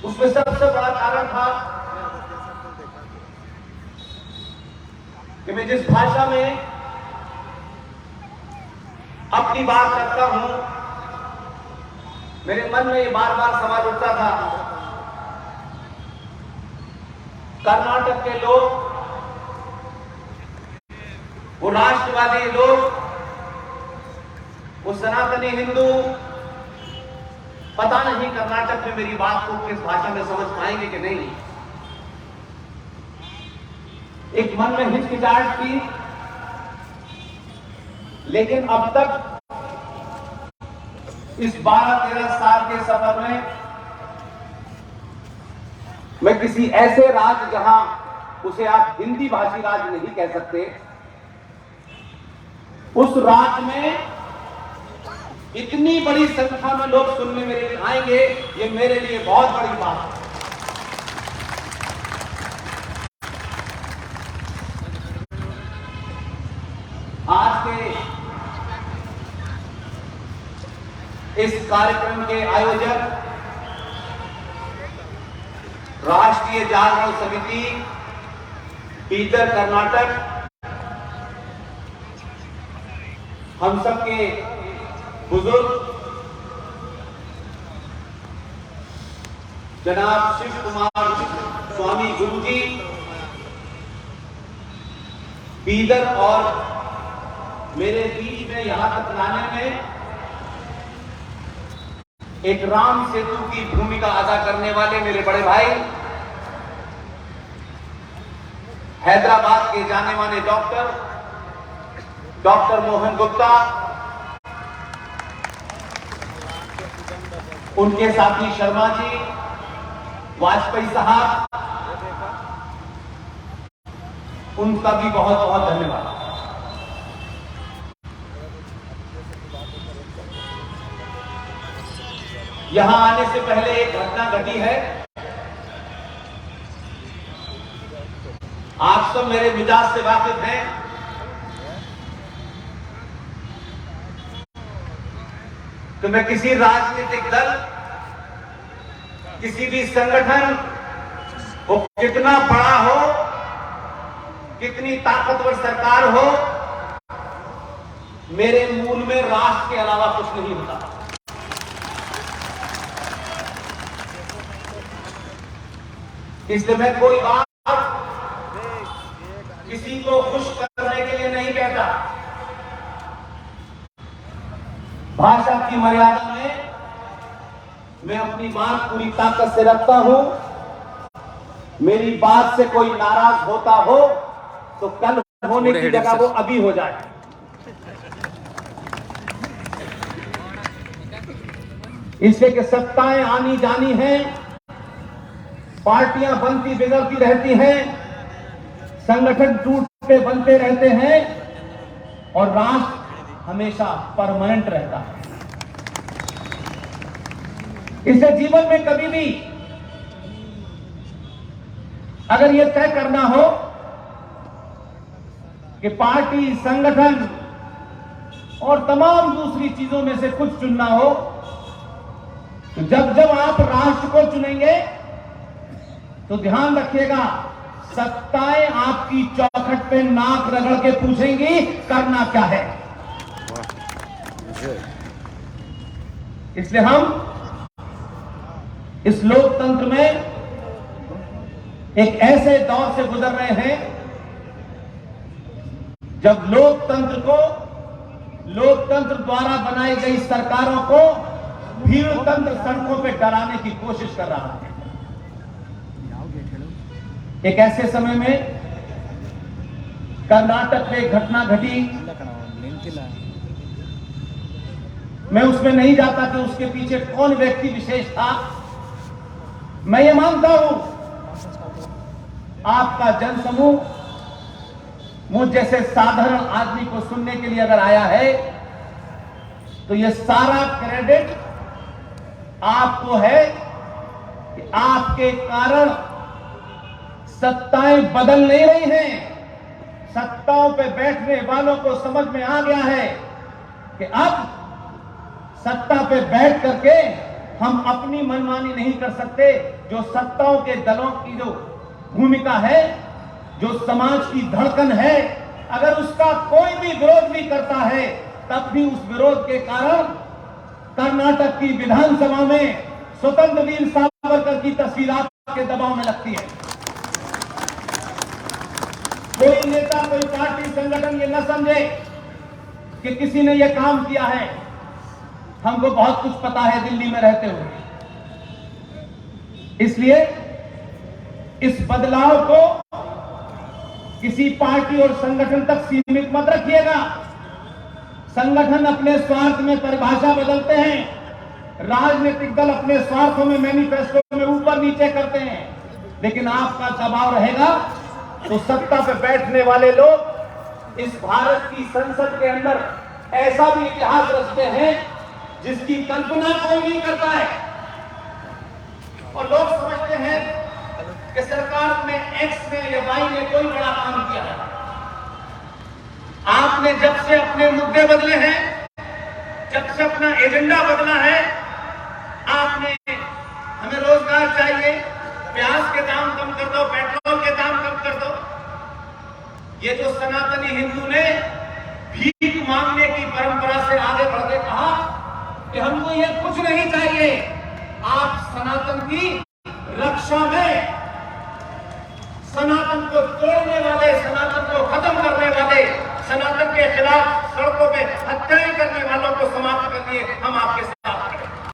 उसमें सबसे बड़ा कारण था कि मैं जिस भाषा में अपनी बात करता हूं, मेरे मन में ये बार बार सवाल उठता था, कर्नाटक के लोग, वो राष्ट्रवादी लोग, वो सनातनी हिंदू, पता नहीं कर्नाटक में मेरी बात को किस भाषा में समझ पाएंगे कि नहीं। एक मन में हिचकिचाहट थी, लेकिन अब तक इस 12-13 साल के सफर में मैं किसी ऐसे राज्य, जहां उसे आप हिंदी भाषी राज्य नहीं कह सकते, उस राज्य में इतनी बड़ी संख्या में लोग सुनने मेरे लिए आएंगे, ये मेरे लिए बहुत बड़ी बात है। आज के इस कार्यक्रम के आयोजक राष्ट्रीय जागरण समिति बीदर कर्नाटक, हम सबके बुजुर्ग जनाब शिव कुमार स्वामी गुरुजी बीदर और मेरे बीच में यहां तक लाने में एक राम सेतु की भूमिका अदा करने वाले मेरे बड़े भाई, हैदराबाद के जाने माने डॉक्टर मोहन गुप्ता, उनके साथी शर्मा जी, वाजपेयी साहब, उनका भी बहुत बहुत धन्यवाद। यहां आने से पहले एक घटना घटी है। आप सब मेरे मिजाज से वाकिफ हैं। तो मैं किसी राजनीतिक दल, किसी भी संगठन, वो कितना बड़ा हो, कितनी ताकतवर सरकार हो, मेरे मूल में राष्ट्र के अलावा कुछ नहीं होता। इसलिए मैं कोई बात किसी को खुश करने के लिए नहीं कहता। भाषा की मर्यादा में मैं अपनी बात पूरी ताकत से रखता हूं। मेरी बात से कोई नाराज होता हो तो कल होने की जगह वो अभी हो जाए। इसलिए कि सत्ताएं आनी जानी हैं, पार्टियां बनती बिगड़ती रहती हैं, संगठन टूटते बनते रहते हैं, और राष्ट्र हमेशा परमानेंट रहता है। इससे जीवन में कभी भी अगर यह तय करना हो कि पार्टी, संगठन और तमाम दूसरी चीजों में से कुछ चुनना हो, तो जब जब आप राष्ट्र को चुनेंगे तो ध्यान रखिएगा, सत्ताएं आपकी चौखट पे नाक रगड़ के पूछेंगी करना क्या है। इसलिए हम इस लोकतंत्र में एक ऐसे दौर से गुजर रहे हैं जब लोकतंत्र द्वारा बनाई गई सरकारों को भीड़तंत्र सड़कों पे डराने की कोशिश कर रहा है। एक ऐसे समय में कर्नाटक में एक घटना घटी, मैं उसमें नहीं जाता कि उसके पीछे कौन व्यक्ति विशेष था। मैं ये मानता हूं, आपका जनसमूह मुझ जैसे साधारण आदमी को सुनने के लिए अगर आया है तो यह सारा क्रेडिट आपको है कि आपके कारण सत्ताएं बदल नहीं रही हैं। सत्ताओं पे बैठने वालों को समझ में आ गया है कि अब सत्ता पे बैठ करके हम अपनी मनमानी नहीं कर सकते। जो सत्ताओं के दलों की जो भूमिका है, जो समाज की धड़कन है, अगर उसका कोई भी विरोध भी करता है, तब भी उस विरोध के कारण कर्नाटक की विधानसभा में स्वतंत्र वीर सावरकर की तस्वीर आपके दबाव में लगती है। कोई नेता, कोई पार्टी, संगठन ये न समझे कि किसी ने ये काम किया है। हमको बहुत कुछ पता है दिल्ली में रहते हुए, इसलिए इस बदलाव को किसी पार्टी और संगठन तक सीमित मत रखिएगा। संगठन अपने स्वार्थ में परिभाषा बदलते हैं, राजनीतिक दल अपने स्वार्थों में, मैनिफेस्टो में ऊपर नीचे करते हैं, लेकिन आपका दबाव रहेगा तो सत्ता पर बैठने वाले लोग इस भारत की संसद के अंदर ऐसा भी इतिहास रचते हैं जिसकी कल्पना कोई नहीं करता है। और लोग समझते हैं कि सरकार ने एक्स ने या वाई ने कोई बड़ा काम किया है। आपने जब से अपने मुद्दे बदले हैं, जब से अपना एजेंडा बदला है, आपने हमें रोजगार चाहिए, प्याज के दाम कम कर दो, पेट्रोल के दाम कम कर दो। ये जो सनातनी हिंदू ने भीख मांगने की परंपरा से आगे बढ़ के कहा कि हमको ये कुछ नहीं चाहिए, आप सनातन की रक्षा में सनातन को तोड़ने वाले, सनातन को खत्म करने वाले, सनातन के खिलाफ सड़कों पे हत्याएं करने वालों को समाप्त करके हम आपके